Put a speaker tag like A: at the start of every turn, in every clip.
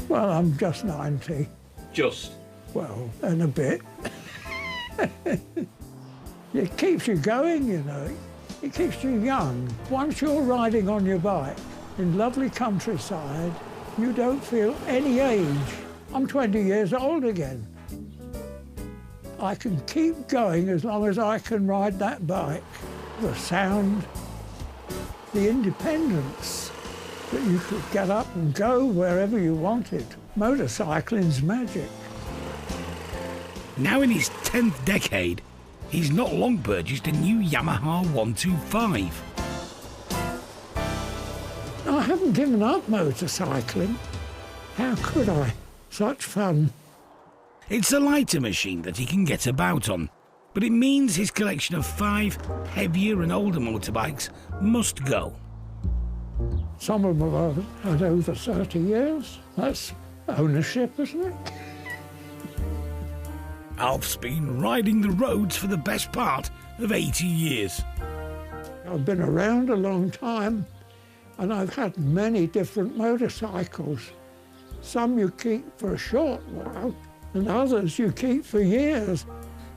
A: Well, I'm just 90.
B: Just?
A: Well, and a bit. It keeps you going, you know. It keeps you young. Once you're riding on your bike in lovely countryside, you don't feel any age. I'm 20 years old again. I can keep going as long as I can ride that bike. The sound, the independence, that you could get up and go wherever you wanted. Motorcycling's magic.
C: Now in his 10th decade, he's not long purchased a new Yamaha 125.
A: I haven't given up motorcycling. How could I? Such fun.
C: It's a lighter machine that he can get about on, but it means his collection of 5 heavier and older motorbikes must go.
A: Some of them have had over 30 years. That's ownership, isn't it?
C: Alf's been riding the roads for the best part of 80 years.
A: I've been around a long time, and I've had many different motorcycles. Some you keep for a short while, and others you keep for years.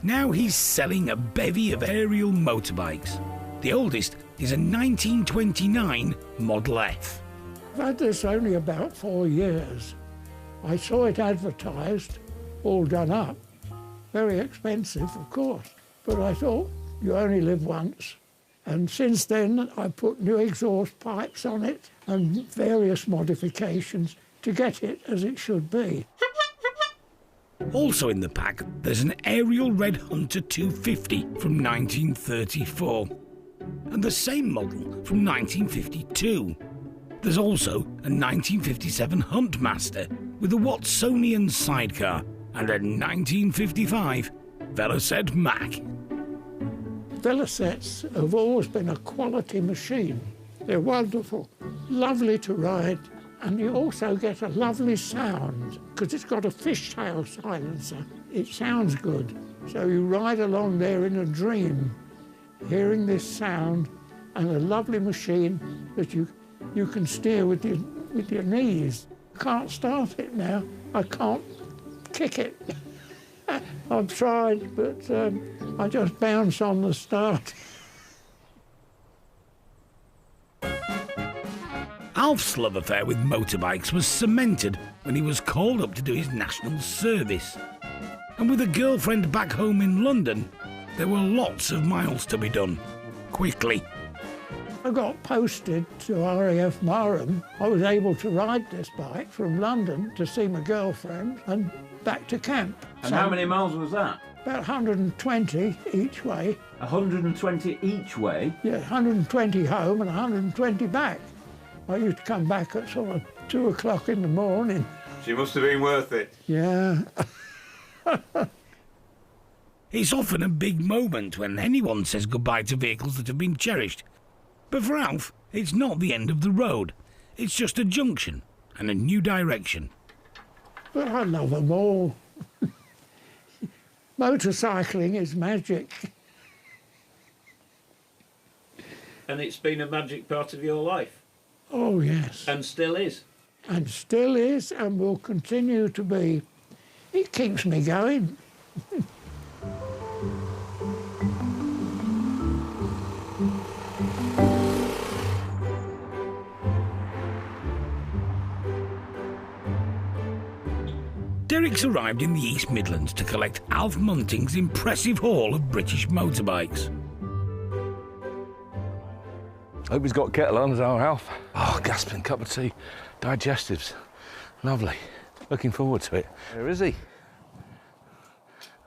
C: Now he's selling a bevy of aerial motorbikes. The oldest is a 1929 Model F.
A: I've had this only about 4 years. I saw it advertised, all done up. Very expensive, of course, but I thought, you only live once. And since then, I put new exhaust pipes on it and various modifications to get it as it should be.
C: Also in the pack, there's an aerial Red Hunter 250 from 1934, and the same model from 1952. There's also a 1957 Huntmaster with a Watsonian sidecar and a 1955 Velocette Mac.
A: Velocettes have always been a quality machine. They're wonderful, lovely to ride, and you also get a lovely sound because it's got a fishtail silencer. It sounds good. So you ride along there in a dream, hearing this sound and a lovely machine that you can steer with your knees. I can't start it now. I can't kick it. I've tried, but I just bounce on the start.
C: Alf's love affair with motorbikes was cemented when he was called up to do his national service. And with a girlfriend back home in London, there were lots of miles to be done, quickly.
A: I got posted to RAF Marham. I was able to ride this bike from London to see my girlfriend and back to camp.
B: And how many miles was that?
A: About 120 each way.
B: 120 each way?
A: Yeah, 120 home and 120 back. I used to come back at sort of 2 o'clock in the morning.
B: She must have been worth it.
A: Yeah.
C: It's often a big moment when anyone says goodbye to vehicles that have been cherished. But for Alf, it's not the end of the road. It's just a junction and a new direction.
A: But I love them all. Motorcycling is magic.
B: And it's been a magic part of your life?
A: Oh, yes.
B: And still is?
A: And still is and will continue to be. It keeps me going.
C: Derek's arrived in the East Midlands to collect Alf Munting's impressive haul of British motorbikes.
D: Hope he's got kettle on, as our Alf. Oh, gasping cup of tea. Digestives. Lovely. Looking forward to it. Where is he?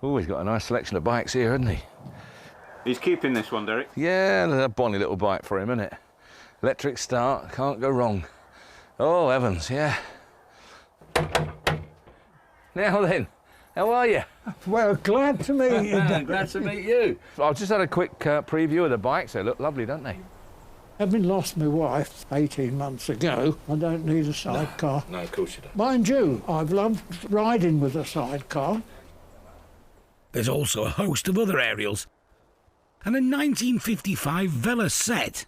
D: Oh, he's got a nice selection of bikes here, hasn't he?
B: He's keeping this one, Derek?
D: Yeah, there's a bonny little bike for him, isn't it? Electric start, can't go wrong. Oh, heavens, yeah. Now then, how are you?
A: Well, glad to meet you.
D: Glad to meet you. I've just had a quick preview of the bikes. They look lovely, don't they?
A: Having lost my wife 18 months ago, I don't need a sidecar.
D: No, of course you don't.
A: Mind you, I've loved riding with a sidecar.
C: There's also a host of other aerials and a 1955 Velocette.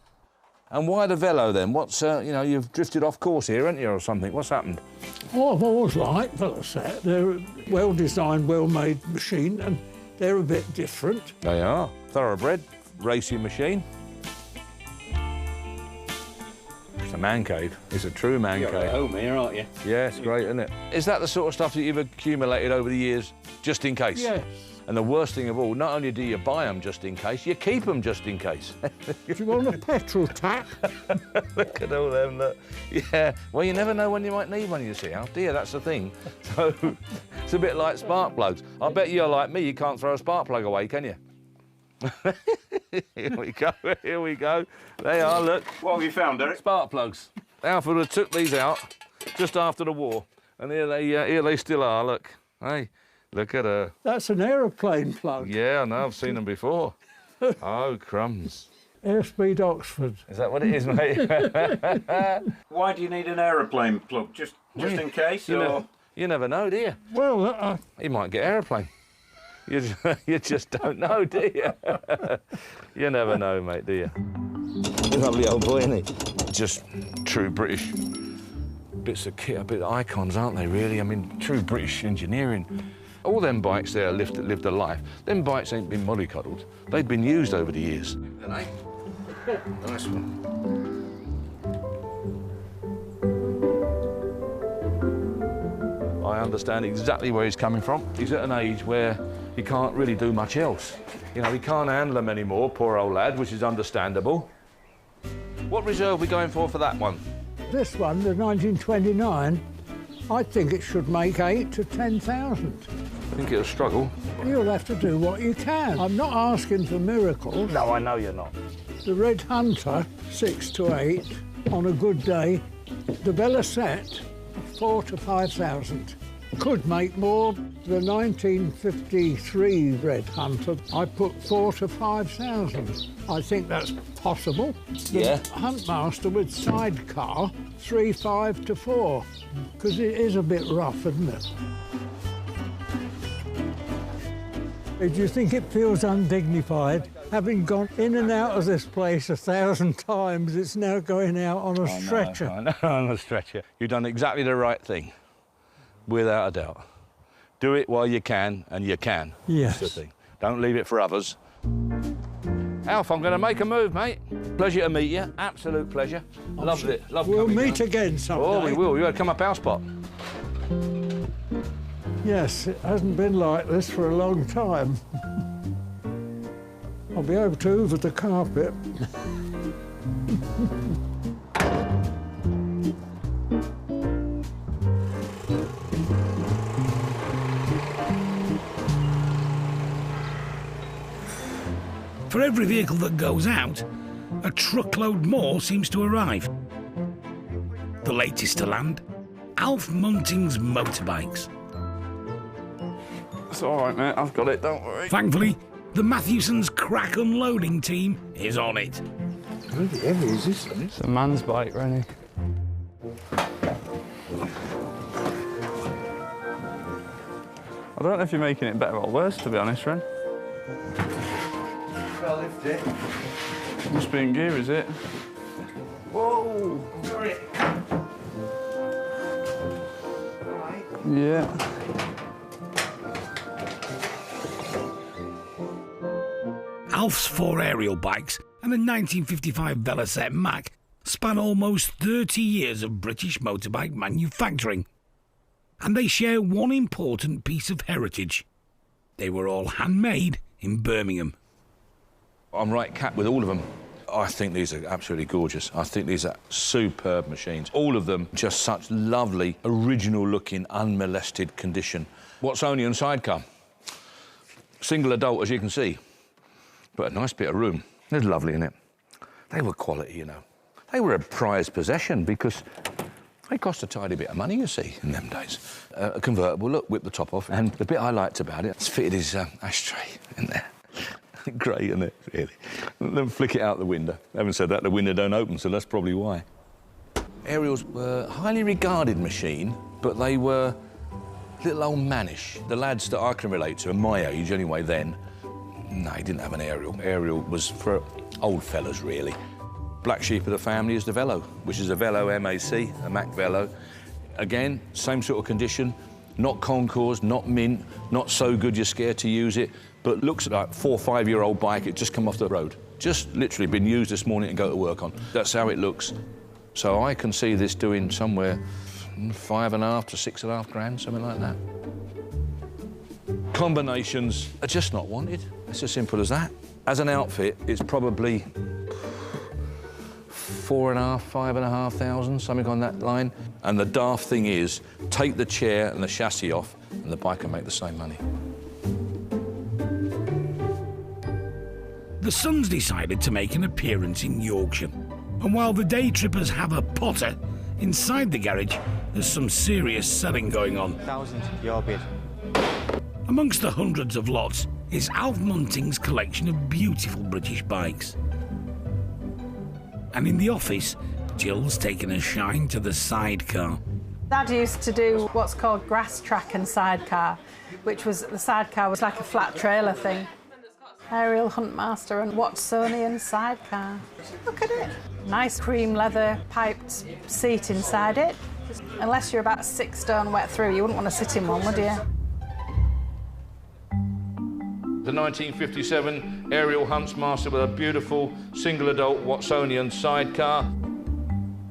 D: And why the Velo then? What's, you know, you've drifted off course here, haven't you, or something? What's happened?
A: Oh, I've always liked Velocette. They're a well-designed, well-made machine, and they're a bit different.
D: They are. Thoroughbred, racing machine. It's a man cave. It's a true man cave.
B: You're at home here, aren't you?
D: Yeah, it's great, isn't it? Is that the sort of stuff that you've accumulated over the years, just in case?
A: Yes.
D: And the worst thing of all, not only do you buy them just in case, you keep them just in case.
A: Do you want a petrol tack?
D: Look at all them, look. Yeah, well, you never know when you might need one, you see, Alf. Dear, that's the thing. So, it's a bit like spark plugs. I bet you're like me, you can't throw a spark plug away, can you? Here we go, here we go. They are, look.
B: What have you found, Derek?
D: Spark plugs. Alf would have took these out just after the war, and here they still are, look. Hey, look at her.
A: That's an aeroplane plug.
D: Yeah, I know, I've seen them before. Oh, crumbs.
A: Airspeed Oxford.
D: Is that what it is, mate?
B: Why do you need an aeroplane plug? Just in case, or...?
D: You never know, do you?
A: Well,
D: You might get aeroplane. You just don't know, do you? You never know, mate, do you? Lovely old boy, isn't he? Just true British bits of kit, a bit of icons, aren't they, really? I mean, true British engineering. All them bikes there lived a life. Them bikes ain't been mollycoddled. They've been used over the years. Nice one. I understand exactly where he's coming from. He's at an age where he can't really do much else. You know, he can't handle them anymore, poor old lad, which is understandable. What reserve are we going for that one?
A: this one, the 1929, I think it should make 8 to 10,000.
D: I think it'll struggle.
A: You'll have to do what you can. I'm not asking for miracles.
D: No, I know you're not.
A: The Red Hunter, 6 to 8, on a good day. The Velocette, 4 to 5,000. Could make more. The 1953 Red Hunter, I put 4 to 5,000. I think that's possible.
D: Yeah.
A: The Huntmaster with sidecar, 3.5 to 4, because it is a bit rough, isn't it? Do you think it feels undignified? Having gone in and out of this place 1,000 times, it's now going out on a stretcher.
D: I know, on a stretcher. You've done exactly the right thing, without a doubt. Do it while you can, and you can.
A: Yes.
D: That's the thing. Don't leave it for others. Alf, I'm going to make a move, mate. Pleasure to meet you. Absolute pleasure. Loved it. Love
A: We'll
D: coming
A: meet
D: down.
A: again someday.
D: Oh, we will. You got to come up our spot.
A: Yes, it hasn't been like this for a long time. I'll be able to hoover the carpet.
C: For every vehicle that goes out, a truckload more seems to arrive. The latest to land, Alf Munting's motorbikes.
E: It's all right, mate. I've got it, don't worry.
C: Thankfully, the Matthewson's crack unloading team is on it.
A: How heavy is this thing?
E: It's a man's bike, Rennie. I don't know if you're making it better or worse, to be honest, Ren.
F: I'll lift it.
E: Must be in gear, is it?
F: Whoa! Sorry.
E: Yeah.
C: Alf's 4 aerial bikes and a 1955 Velocette Mac span almost 30 years of British motorbike manufacturing. And they share one important piece of heritage. They were all handmade in Birmingham.
D: I'm right cap with all of them. I think these are absolutely gorgeous. I think these are superb machines. All of them just such lovely, original-looking, unmolested condition. What's only on sidecar? Single adult, as you can see. But a nice bit of room. They're lovely, innit? They were quality, you know. They were a prized possession because they cost a tidy bit of money, you see, in them days. A convertible, look, whip the top off. And the bit I liked about it, it's fitted his ashtray in there. Great, isn't it, really? Then flick it out the window. Having said that, the window don't open, so that's probably why. Aerials were a highly regarded machine, but they were a little old mannish. The lads that I can relate to, my age anyway then, no, he didn't have an aerial. Aerial was for old fellas, really. Black sheep of the family is the Velo, which is a Velo MAC, a Mac Velo. Again, same sort of condition, not concours, not mint, not so good you're scared to use it, but looks like a 4 or 5 year old bike. It just come off the road. Just literally been used this morning to go to work on. That's how it looks. So I can see this doing somewhere 5.5 to 6.5 grand, something like that. Combinations are just not wanted. It's as simple as that. As an outfit, it's probably 4.5, 5,500, something on that line. And the daft thing is, take the chair and the chassis off, and the bike can make the same money.
C: The Sons decided to make an appearance in Yorkshire. And while the day trippers have a potter, inside the garage, there's some serious selling going on.
G: 1,000, your bid.
C: Amongst the hundreds of lots is Alf Munting's collection of beautiful British bikes. And in the office, Jill's taken a shine to the sidecar.
H: Dad used to do what's called grass track and sidecar, which was, the sidecar was like a flat trailer thing. Aerial Huntmaster and Watsonian sidecar. Look at it. Nice cream leather piped seat inside it. Unless you're about 6 stone wet through, you wouldn't want to sit in one, would you?
D: The 1957 Aerial Huntsmaster with a beautiful single adult Watsonian sidecar.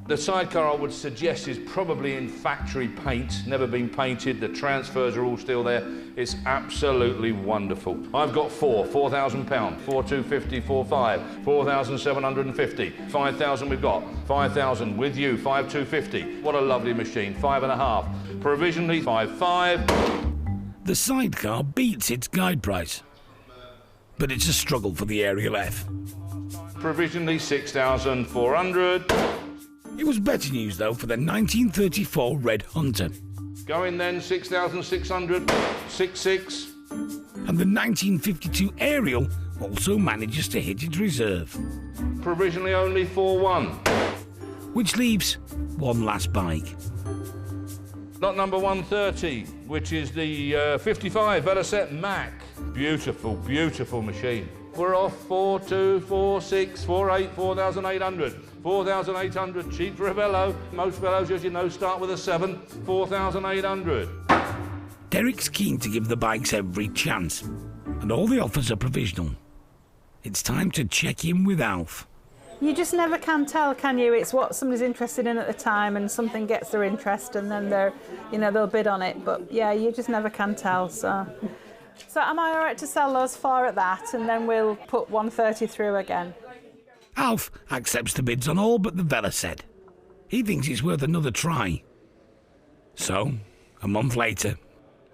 D: The sidecar, I would suggest, is probably in factory paint, never been painted. The transfers are all still there. It's absolutely wonderful. I've got £4,000, 4,250, 4,500, 4,750, 5,000 we've got, 5,000 with you, 5,250. What a lovely machine, 5.5. Provisionally 5,500.
C: The sidecar beats its guide price, but it's a struggle for the Aerial F.
D: Provisionally 6,400.
C: It was better news, though, for the 1934 Red Hunter.
D: Going then 6,600, 6,600.
C: And the 1952 Aerial also manages to hit its reserve.
D: Provisionally only 4,100.
C: Which leaves one last bike.
D: Lot number 130, which is the 55 Velocette Mac. Beautiful, beautiful machine. We're off 4,200, 4,600, 4,800, 4,800. 4,800, cheap for a Velo. Most Velos, as you know, start with a 7, 4,800.
C: Derek's keen to give the bikes every chance, and all the offers are provisional. It's time to check in with Alf.
H: You just never can tell, can you? It's what somebody's interested in at the time, and something gets their interest, and then they'll bid on it. But yeah, you just never can tell. So am I all right to sell those 4 at that, and then we'll put 130 through again?
C: Alf accepts the bids on all but the Velocette. He thinks it's worth another try. So, a month later.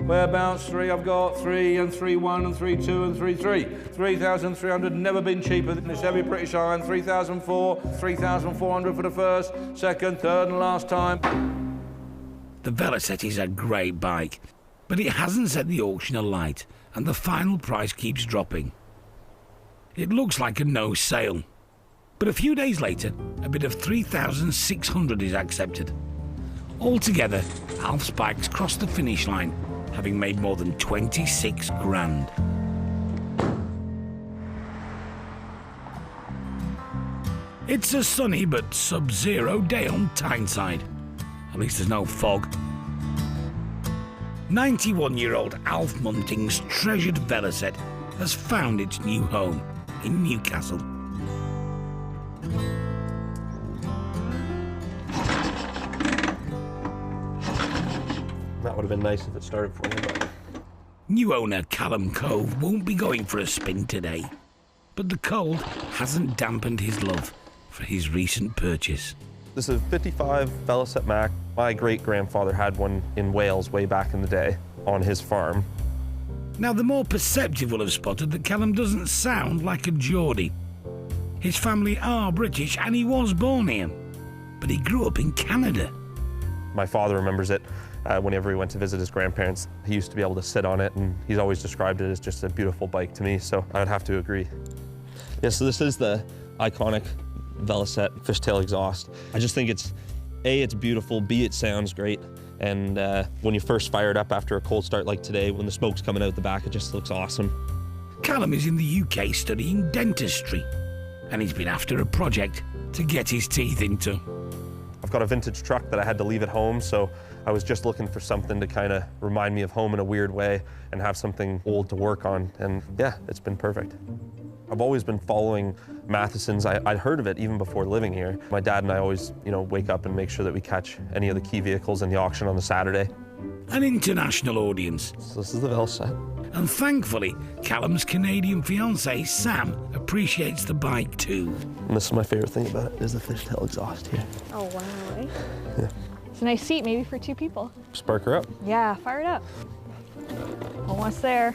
D: Whereabouts 3 I've got, 3 and 3,1 and 3,2 and 3,3. 3,300, never been cheaper than this heavy British iron. 3,400, 3,400 for the first, second, third and last time.
C: The Velocette is a great bike, but it hasn't set the auction alight, and the final price keeps dropping. It looks like a no sale. But a few days later, a bid of 3,600 is accepted. Altogether, Alf's bikes crossed the finish line, having made more than 26 grand. It's a sunny but sub-zero day on Tyneside. At least there's no fog. 91-year-old Alf Munting's treasured Velocette has found its new home in Newcastle.
I: That would have been nice if it started for me, but...
C: New owner Callum Cove won't be going for a spin today, but the cold hasn't dampened his love for his recent purchase.
I: This is a 55 Velocette Mac. My great-grandfather had one in Wales way back in the day on his farm.
C: Now, the more perceptive will have spotted that Callum doesn't sound like a Geordie. His family are British and he was born here, but he grew up in Canada.
I: My father remembers it. Whenever he went to visit his grandparents, he used to be able to sit on it, and he's always described it as just a beautiful bike to me, so I would have to agree. Yeah, so this is the iconic Velocette fishtail exhaust. I just think it's beautiful, B, it sounds great, and when you first fire it up after a cold start like today, when the smoke's coming out the back, it just looks awesome.
C: Callum is in the UK studying dentistry, and he's been after a project to get his teeth into.
I: I've got a vintage truck that I had to leave at home, so I was just looking for something to kind of remind me of home in a weird way and have something old to work on, and yeah, it's been perfect. I've always been following Matheson's. I'd heard of it even before living here. My dad and I always, wake up and make sure that we catch any of the key vehicles in the auction on the Saturday.
C: An international audience.
I: So this is the Velocette.
C: And thankfully, Callum's Canadian fiancée, Sam, appreciates the bike too.
I: And this is my favorite thing about it, is the fishtail exhaust here.
G: Oh, wow, right?
I: Yeah.
G: It's a nice seat, maybe for 2 people.
I: Spark her up.
G: Yeah, fire it up. Almost there.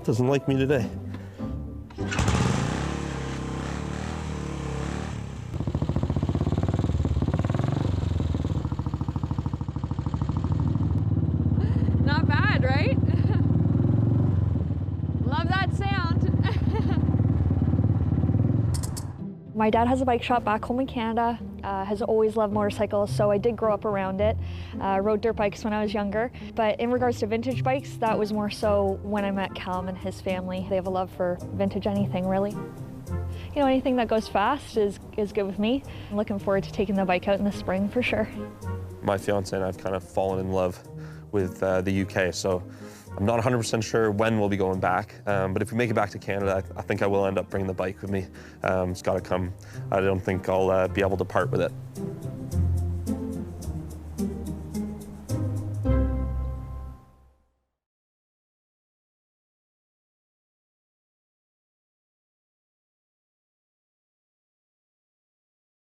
I: Doesn't like me today.
G: Not bad, right? Love that sound. My dad has a bike shop back home in Canada, has always loved motorcycles, so I did grow up around it. Rode dirt bikes when I was younger, but in regards to vintage bikes, that was more so when I met Callum and his family. They have a love for vintage anything, really. Anything that goes fast is good with me. I'm looking forward to taking the bike out in the spring for sure.
I: My fiance and I have kind of fallen in love with the UK, so I'm not 100% sure when we'll be going back, but if we make it back to Canada, I think I will end up bringing the bike with me. It's got to come. I don't think I'll be able to part with it.